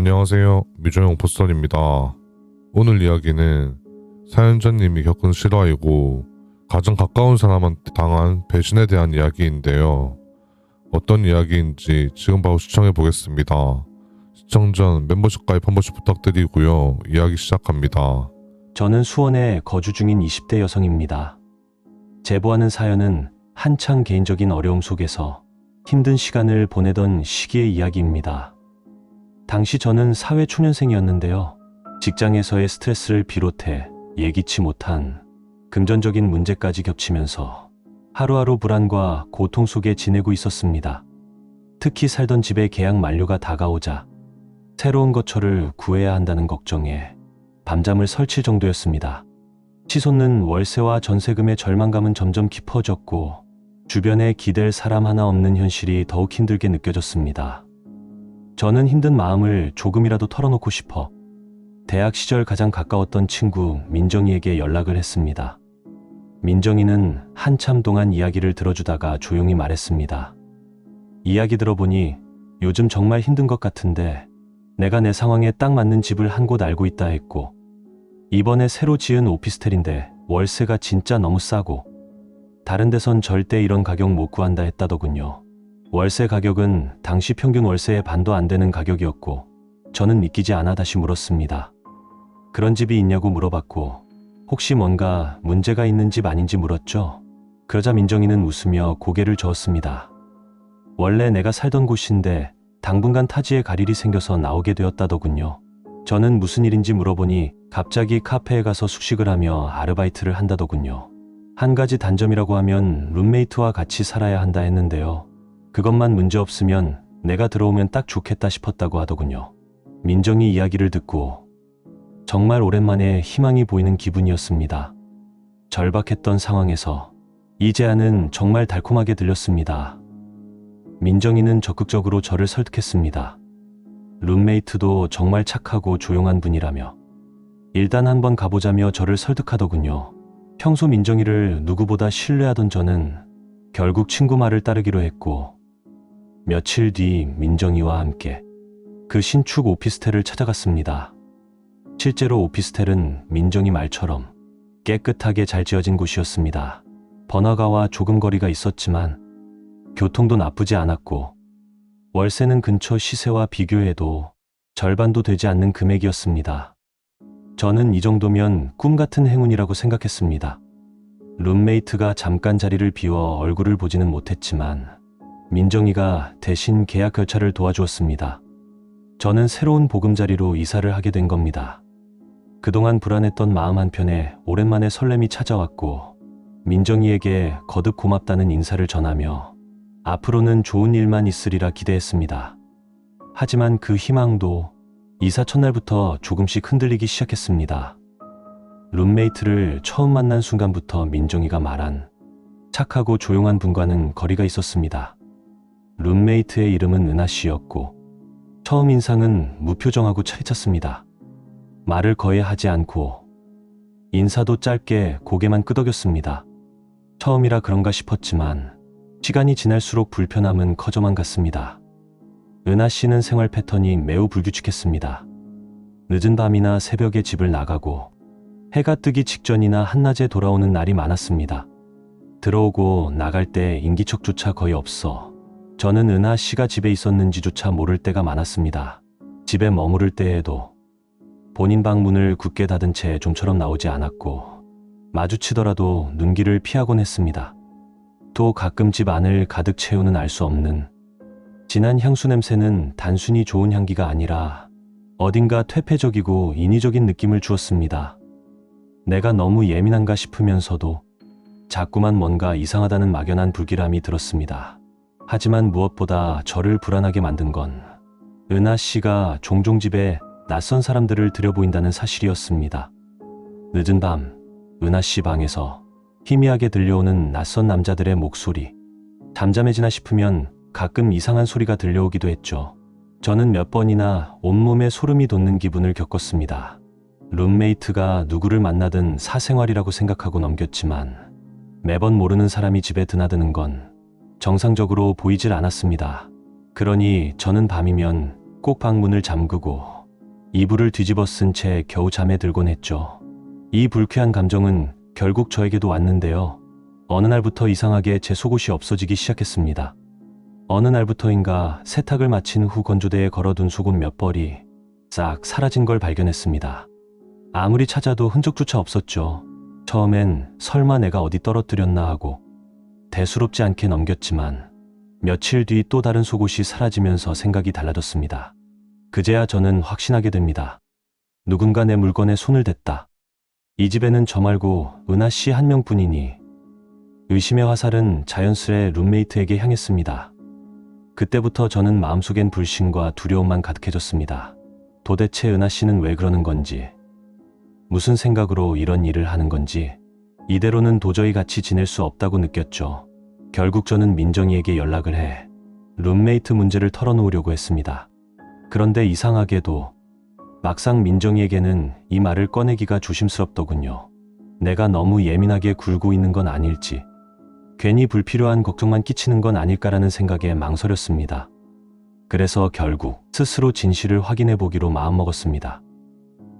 안녕하세요. 미조형 포스터입니다. 오늘 이야기는 사연자님이 겪은 실화이고 가장 가까운 사람한테 당한 배신에 대한 이야기인데요. 어떤 이야기인지 지금 바로 시청해 보겠습니다. 시청 전 멤버십 가입 한 번씩 부탁드리고요. 이야기 시작합니다. 저는 수원에 거주 중인 20대 여성입니다. 제보하는 사연은 한창 개인적인 어려움 속에서 힘든 시간을 보내던 시기의 이야기입니다. 당시 저는 사회초년생이었는데요. 직장에서의 스트레스를 비롯해 예기치 못한 금전적인 문제까지 겹치면서 하루하루 불안과 고통 속에 지내고 있었습니다. 특히 살던 집의 계약 만료가 다가오자 새로운 거처를 구해야 한다는 걱정에 밤잠을 설칠 정도였습니다. 치솟는 월세와 전세금의 절망감은 점점 깊어졌고 주변에 기댈 사람 하나 없는 현실이 더욱 힘들게 느껴졌습니다. 저는 힘든 마음을 조금이라도 털어놓고 싶어 대학 시절 가장 가까웠던 친구 민정이에게 연락을 했습니다. 민정이는 한참 동안 이야기를 들어주다가 조용히 말했습니다. 이야기 들어보니 요즘 정말 힘든 것 같은데 내가 내 상황에 딱 맞는 집을 한 곳 알고 있다 했고 이번에 새로 지은 오피스텔인데 월세가 진짜 너무 싸고 다른 데선 절대 이런 가격 못 구한다 했다더군요. 월세 가격은 당시 평균 월세의 반도 안 되는 가격이었고 저는 믿기지 않아 다시 물었습니다. 그런 집이 있냐고 물어봤고 혹시 뭔가 문제가 있는 집 아닌지 물었죠. 그러자 민정이는 웃으며 고개를 저었습니다. 원래 내가 살던 곳인데 당분간 타지에 갈 일이 생겨서 나오게 되었다더군요. 저는 무슨 일인지 물어보니 갑자기 카페에 가서 숙식을 하며 아르바이트를 한다더군요. 한 가지 단점이라고 하면 룸메이트와 같이 살아야 한다 했는데요. 그것만 문제 없으면 내가 들어오면 딱 좋겠다 싶었다고 하더군요. 민정이 이야기를 듣고 정말 오랜만에 희망이 보이는 기분이었습니다. 절박했던 상황에서 이 제안은 정말 달콤하게 들렸습니다. 민정이는 적극적으로 저를 설득했습니다. 룸메이트도 정말 착하고 조용한 분이라며 일단 한번 가보자며 저를 설득하더군요. 평소 민정이를 누구보다 신뢰하던 저는 결국 친구 말을 따르기로 했고 며칠 뒤 민정이와 함께 그 신축 오피스텔을 찾아갔습니다. 실제로 오피스텔은 민정이 말처럼 깨끗하게 잘 지어진 곳이었습니다. 번화가와 조금 거리가 있었지만 교통도 나쁘지 않았고 월세는 근처 시세와 비교해도 절반도 되지 않는 금액이었습니다. 저는 이 정도면 꿈 같은 행운이라고 생각했습니다. 룸메이트가 잠깐 자리를 비워 얼굴을 보지는 못했지만 민정이가 대신 계약 결차를 도와주었습니다. 저는 새로운 보금자리로 이사를 하게 된 겁니다. 그동안 불안했던 마음 한편에 오랜만에 설렘이 찾아왔고 민정이에게 거듭 고맙다는 인사를 전하며 앞으로는 좋은 일만 있으리라 기대했습니다. 하지만 그 희망도 이사 첫날부터 조금씩 흔들리기 시작했습니다. 룸메이트를 처음 만난 순간부터 민정이가 말한 착하고 조용한 분과는 거리가 있었습니다. 룸메이트의 이름은 은하 씨였고 처음 인상은 무표정하고 차리쳤습니다. 말을 거의 하지 않고 인사도 짧게 고개만 끄덕였습니다. 처음이라 그런가 싶었지만 시간이 지날수록 불편함은 커져만 갔습니다. 은하 씨는 생활 패턴이 매우 불규칙했습니다. 늦은 밤이나 새벽에 집을 나가고 해가 뜨기 직전이나 한낮에 돌아오는 날이 많았습니다. 들어오고 나갈 때 인기척조차 거의 없어 저는 은하 씨가 집에 있었는지조차 모를 때가 많았습니다. 집에 머무를 때에도 본인 방문을 굳게 닫은 채 좀처럼 나오지 않았고 마주치더라도 눈길을 피하곤 했습니다. 또 가끔 집 안을 가득 채우는 알 수 없는 진한 향수 냄새는 단순히 좋은 향기가 아니라 어딘가 퇴폐적이고 인위적인 느낌을 주었습니다. 내가 너무 예민한가 싶으면서도 자꾸만 뭔가 이상하다는 막연한 불길함이 들었습니다. 하지만 무엇보다 저를 불안하게 만든 건 은하 씨가 종종 집에 낯선 사람들을 들여보인다는 사실이었습니다. 늦은 밤 은하 씨 방에서 희미하게 들려오는 낯선 남자들의 목소리, 잠잠해지나 싶으면 가끔 이상한 소리가 들려오기도 했죠. 저는 몇 번이나 온몸에 소름이 돋는 기분을 겪었습니다. 룸메이트가 누구를 만나든 사생활이라고 생각하고 넘겼지만 매번 모르는 사람이 집에 드나드는 건 정상적으로 보이질 않았습니다. 그러니 저는 밤이면 꼭 방문을 잠그고 이불을 뒤집어 쓴 채 겨우 잠에 들곤 했죠. 이 불쾌한 감정은 결국 저에게도 왔는데요. 어느 날부터 이상하게 제 속옷이 없어지기 시작했습니다. 어느 날부터인가 세탁을 마친 후 건조대에 걸어둔 속옷 몇 벌이 싹 사라진 걸 발견했습니다. 아무리 찾아도 흔적조차 없었죠. 처음엔 설마 내가 어디 떨어뜨렸나 하고 대수롭지 않게 넘겼지만 며칠 뒤 또 다른 속옷이 사라지면서 생각이 달라졌습니다. 그제야 저는 확신하게 됩니다. 누군가 내 물건에 손을 댔다. 이 집에는 저 말고 은하 씨 한 명뿐이니 의심의 화살은 자연스레 룸메이트에게 향했습니다. 그때부터 저는 마음속엔 불신과 두려움만 가득해졌습니다. 도대체 은하 씨는 왜 그러는 건지, 무슨 생각으로 이런 일을 하는 건지, 이대로는 도저히 같이 지낼 수 없다고 느꼈죠. 결국 저는 민정이에게 연락을 해 룸메이트 문제를 털어놓으려고 했습니다. 그런데 이상하게도 막상 민정이에게는 이 말을 꺼내기가 조심스럽더군요. 내가 너무 예민하게 굴고 있는 건 아닐지, 괜히 불필요한 걱정만 끼치는 건 아닐까라는 생각에 망설였습니다. 그래서 결국 스스로 진실을 확인해 보기로 마음먹었습니다.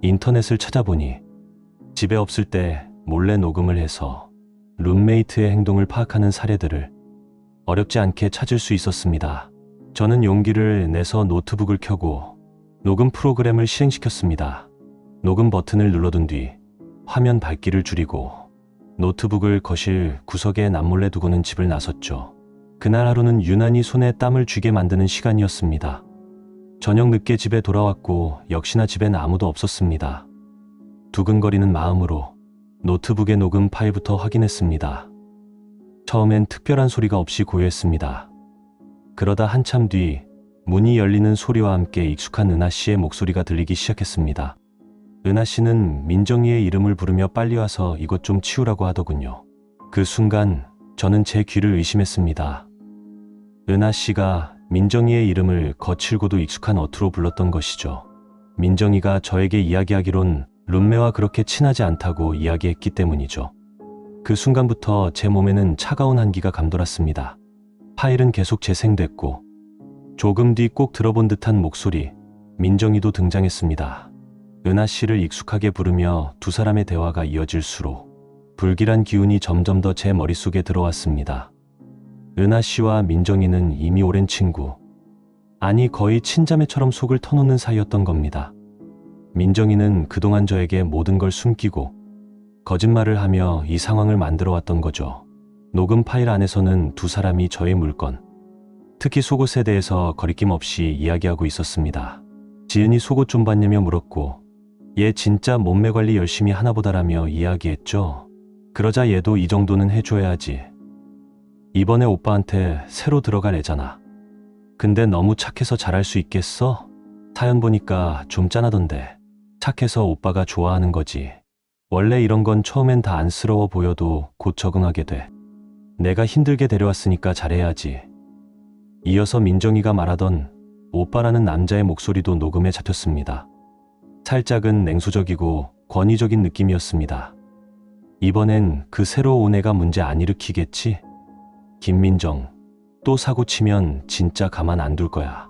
인터넷을 찾아보니 집에 없을 때 몰래 녹음을 해서 룸메이트의 행동을 파악하는 사례들을 어렵지 않게 찾을 수 있었습니다. 저는 용기를 내서 노트북을 켜고 녹음 프로그램을 실행시켰습니다. 녹음 버튼을 눌러둔 뒤 화면 밝기를 줄이고 노트북을 거실 구석에 남몰래 두고는 집을 나섰죠. 그날 하루는 유난히 손에 땀을 쥐게 만드는 시간이었습니다. 저녁 늦게 집에 돌아왔고 역시나 집엔 아무도 없었습니다. 두근거리는 마음으로 노트북의 녹음 파일부터 확인했습니다. 처음엔 특별한 소리가 없이 고요했습니다. 그러다 한참 뒤 문이 열리는 소리와 함께 익숙한 은하 씨의 목소리가 들리기 시작했습니다. 은하 씨는 민정이의 이름을 부르며 빨리 와서 이것 좀 치우라고 하더군요. 그 순간 저는 제 귀를 의심했습니다. 은하 씨가 민정이의 이름을 거칠고도 익숙한 어투로 불렀던 것이죠. 민정이가 저에게 이야기하기론 룸메와 그렇게 친하지 않다고 이야기했기 때문이죠. 그 순간부터 제 몸에는 차가운 한기가 감돌았습니다. 파일은 계속 재생됐고 조금 뒤 꼭 들어본 듯한 목소리, 민정이도 등장했습니다. 은하 씨를 익숙하게 부르며 두 사람의 대화가 이어질수록 불길한 기운이 점점 더 제 머릿속에 들어왔습니다. 은하 씨와 민정이는 이미 오랜 친구, 아니 거의 친자매처럼 속을 터놓는 사이였던 겁니다. 민정이는 그동안 저에게 모든 걸 숨기고 거짓말을 하며 이 상황을 만들어 왔던 거죠. 녹음 파일 안에서는 두 사람이 저의 물건, 특히 속옷에 대해서 거리낌 없이 이야기하고 있었습니다. 지은이 속옷 좀 봤냐며 물었고 얘 진짜 몸매 관리 열심히 하나보다라며 이야기했죠. 그러자 얘도 이 정도는 해줘야지. 이번에 오빠한테 새로 들어갈 애잖아. 근데 너무 착해서 잘할 수 있겠어? 사연 보니까 좀 짠하던데. 착해서 오빠가 좋아하는 거지. 원래 이런 건 처음엔 다 안쓰러워 보여도 곧 적응하게 돼. 내가 힘들게 데려왔으니까 잘해야지. 이어서 민정이가 말하던 오빠라는 남자의 목소리도 녹음에 잡혔습니다. 살짝은 냉소적이고 권위적인 느낌이었습니다. 이번엔 그 새로 온 애가 문제 안 일으키겠지? 김민정, 또 사고 치면 진짜 가만 안 둘 거야.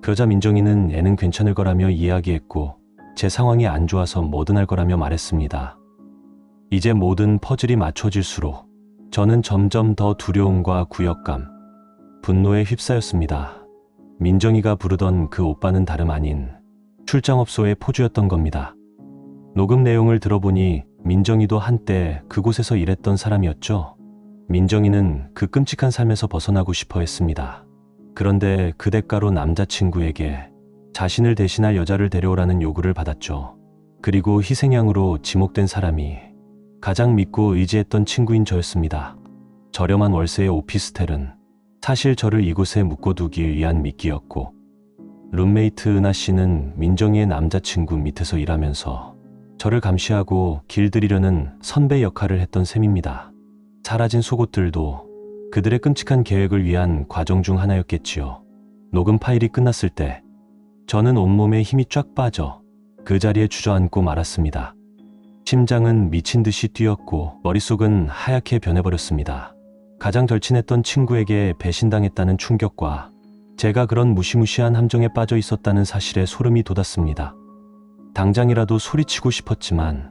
그러자 민정이는 애는 괜찮을 거라며 이야기했고 제 상황이 안 좋아서 뭐든 할 거라며 말했습니다. 이제 모든 퍼즐이 맞춰질수록 저는 점점 더 두려움과 구역감, 분노에 휩싸였습니다. 민정이가 부르던 그 오빠는 다름 아닌 출장업소의 포주였던 겁니다. 녹음 내용을 들어보니 민정이도 한때 그곳에서 일했던 사람이었죠. 민정이는 그 끔찍한 삶에서 벗어나고 싶어 했습니다. 그런데 그 대가로 남자친구에게 자신을 대신할 여자를 데려오라는 요구를 받았죠. 그리고 희생양으로 지목된 사람이 가장 믿고 의지했던 친구인 저였습니다. 저렴한 월세의 오피스텔은 사실 저를 이곳에 묶어두기 위한 미끼였고 룸메이트 은하 씨는 민정이의 남자친구 밑에서 일하면서 저를 감시하고 길들이려는 선배 역할을 했던 셈입니다. 사라진 속옷들도 그들의 끔찍한 계획을 위한 과정 중 하나였겠지요. 녹음 파일이 끝났을 때 저는 온몸에 힘이 쫙 빠져 그 자리에 주저앉고 말았습니다. 심장은 미친 듯이 뛰었고 머릿속은 하얗게 변해버렸습니다. 가장 절친했던 친구에게 배신당했다는 충격과 제가 그런 무시무시한 함정에 빠져 있었다는 사실에 소름이 돋았습니다. 당장이라도 소리치고 싶었지만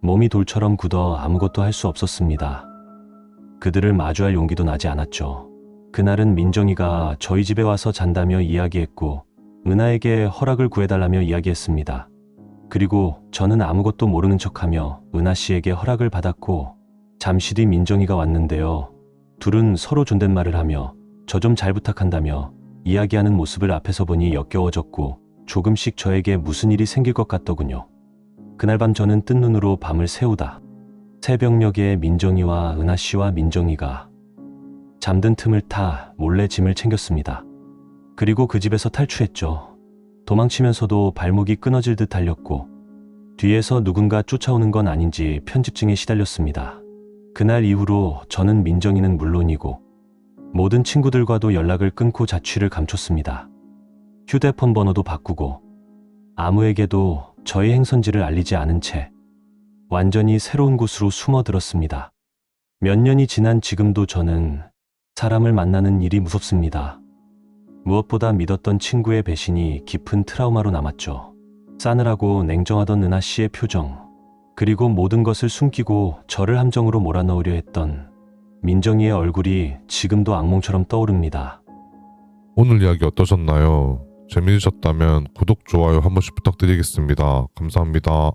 몸이 돌처럼 굳어 아무것도 할 수 없었습니다. 그들을 마주할 용기도 나지 않았죠. 그날은 민정이가 저희 집에 와서 잔다며 이야기했고 은하에게 허락을 구해달라며 이야기했습니다. 그리고 저는 아무것도 모르는 척하며 은하 씨에게 허락을 받았고 잠시 뒤 민정이가 왔는데요. 둘은 서로 존댓말을 하며 저 좀 잘 부탁한다며 이야기하는 모습을 앞에서 보니 역겨워졌고 조금씩 저에게 무슨 일이 생길 것 같더군요. 그날 밤 저는 뜬 눈으로 밤을 새우다 새벽녘에 민정이와 은하 씨와 민정이가 잠든 틈을 타 몰래 짐을 챙겼습니다. 그리고 그 집에서 탈출했죠. 도망치면서도 발목이 끊어질 듯 달렸고 뒤에서 누군가 쫓아오는 건 아닌지 편집증에 시달렸습니다. 그날 이후로 저는 민정이는 물론이고 모든 친구들과도 연락을 끊고 자취를 감췄습니다. 휴대폰 번호도 바꾸고 아무에게도 저의 행선지를 알리지 않은 채 완전히 새로운 곳으로 숨어들었습니다. 몇 년이 지난 지금도 저는 사람을 만나는 일이 무섭습니다. 무엇보다 믿었던 친구의 배신이 깊은 트라우마로 남았죠. 싸늘하고 냉정하던 은하 씨의 표정, 그리고 모든 것을 숨기고 저를 함정으로 몰아넣으려 했던 민정이의 얼굴이 지금도 악몽처럼 떠오릅니다. 오늘 이야기 어떠셨나요? 재미있으셨다면 구독, 좋아요 한 번씩 부탁드리겠습니다. 감사합니다.